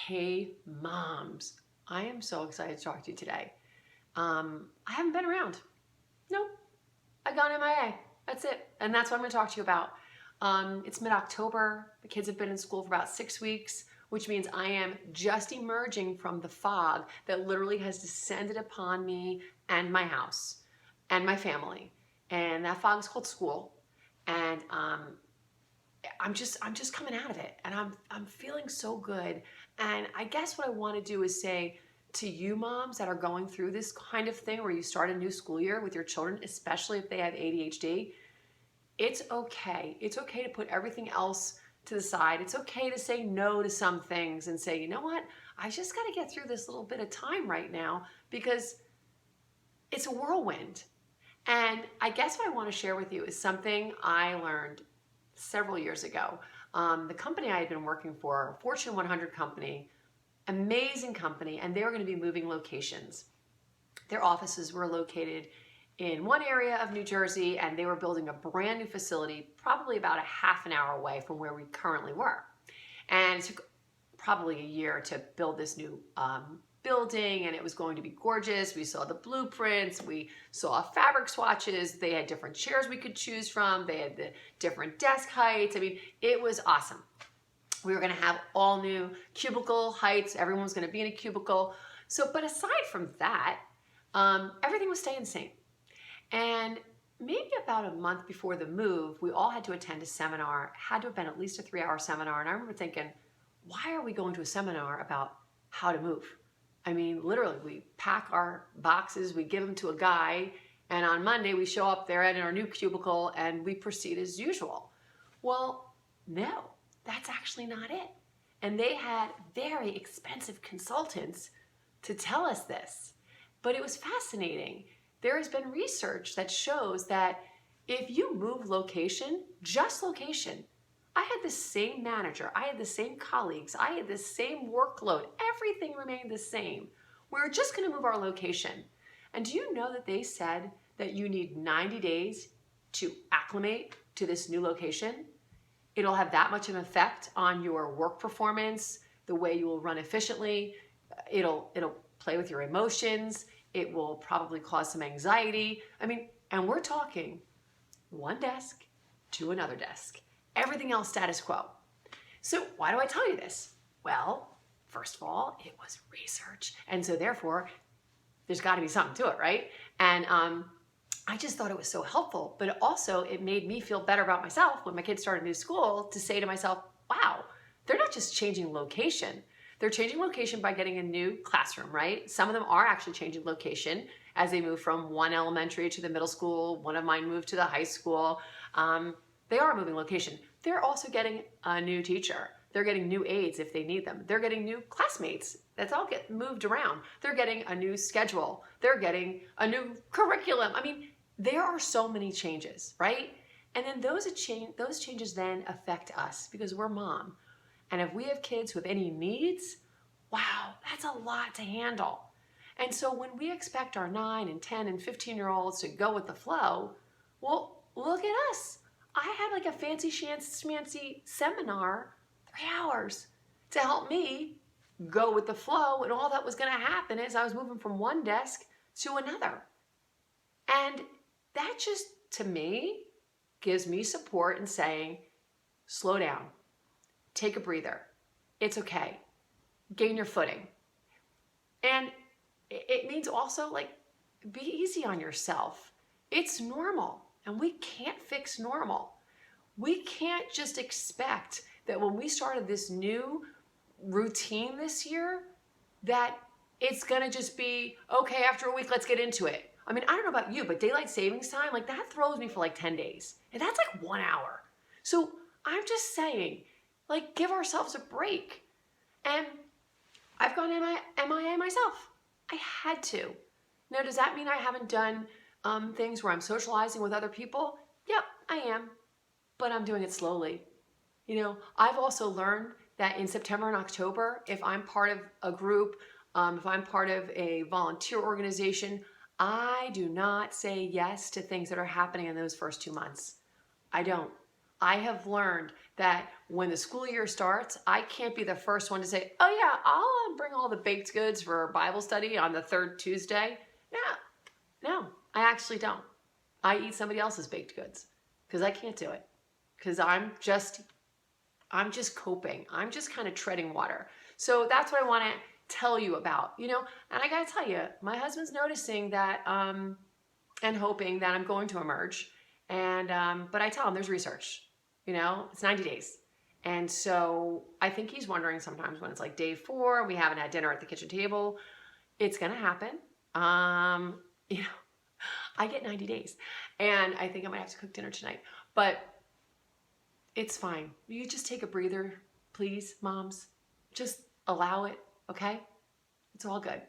Hey moms, I am so excited to talk to you today. I haven't been around. Nope, I got MIA. That's it. And that's what I'm going to talk to you about. It's mid-October. The kids have been in school for about 6 weeks, which means I am just emerging from the fog that literally has descended upon me and my house and my family. And that fog is called school. And I'm just coming out of it, and I'm feeling so good. And I guess what I want to do is say to you moms that are going through this kind of thing where you start a new school year with your children, especially if they have ADHD, it's okay. It's okay to put everything else to the side. It's okay to say no to some things and say, you know what? I just got to get through this little bit of time right now because it's a whirlwind. And I guess what I want to share with you is something I learned several years ago. The company I had been working for, a Fortune 100 company, amazing company, and they were going to be moving locations. Their offices were located in one area of New Jersey, and they were building a brand new facility, probably about a half an hour away from where we currently were. And it took probably a year to build this new building, and it was going to be gorgeous. We saw the blueprints, we saw fabric swatches, they had different chairs we could choose from, they had the different desk heights. I mean, it was awesome. We were going to have all new cubicle heights, everyone was going to be in a cubicle. So, but aside from that, everything was staying the same. And maybe about a month before the move, we all had to attend a seminar. It had to have been at least a 3-hour seminar, and I remember thinking, why are we going to a seminar about how to move? I mean, literally, we pack our boxes, we give them to a guy, and on Monday we show up there in our new cubicle and we proceed as usual. Well, no, that's actually not it. And they had very expensive consultants to tell us this. But it was fascinating. There has been research that shows that if you move location, just location, I had the same manager, I had the same colleagues, I had the same workload, everything remained the same. We were just going to move our location. And do you know that they said that you need 90 days to acclimate to this new location? It'll have that much of an effect on your work performance, the way you will run efficiently. It'll play with your emotions. It will probably cause some anxiety. I mean, and we're talking one desk to another desk. Everything else status quo. So why do I tell you this? Well, first of all, it was research. And so therefore, there's got to be something to it, right? And I just thought it was so helpful. But also, it made me feel better about myself when my kids started new school to say to myself, wow, they're not just changing location. They're changing location by getting a new classroom, right? Some of them are actually changing location as they move from one elementary to the middle school. One of mine moved to the high school. They are moving location. They're also getting a new teacher. They're getting new aides if they need them. They're getting new classmates. That's all get moved around. They're getting a new schedule. They're getting a new curriculum. I mean, there are so many changes, right? And then those changes then affect us because we're mom. And if we have kids with any needs, wow, that's a lot to handle. And so when we expect our 9 and 10 and 15-year-olds to go with the flow, well, look at us. I had like a fancy schmancy seminar, 3 hours, to help me go with the flow, and all that was going to happen is I was moving from one desk to another. And that just, to me, gives me support in saying, slow down, take a breather, it's okay, gain your footing. And it means also, like, be easy on yourself. It's normal. And we can't fix normal. We can't just expect that when we started this new routine this year, that it's gonna just be, okay, after a week, let's get into it. I mean, I don't know about you, but daylight savings time, like that throws me for like 10 days. And that's like 1 hour. So I'm just saying, like, give ourselves a break. And I've gone MIA myself. I had to. Now, does that mean I haven't done things where I'm socializing with other people? Yep, I am, but I'm doing it slowly. You know, I've also learned that in September and October, if I'm part of a group, if I'm part of a volunteer organization, I do not say yes to things that are happening in those first 2 months. I don't. I have learned that when the school year starts, I can't be the first one to say, oh yeah, I'll bring all the baked goods for Bible study on the third Tuesday. No, I actually don't. I eat somebody else's baked goods because I can't do it. Because I'm just coping. I'm just kind of treading water. So that's what I want to tell you about, you know, and I got to tell you, my husband's noticing that, and hoping that I'm going to emerge. And, but I tell him there's research, you know, it's 90 days. And so I think he's wondering sometimes when it's like day 4, we haven't had dinner at the kitchen table, it's going to happen. You know, I get 90 days and I think I might have to cook dinner tonight, but it's fine. You just take a breather, please, moms. Just allow it, okay? It's all good.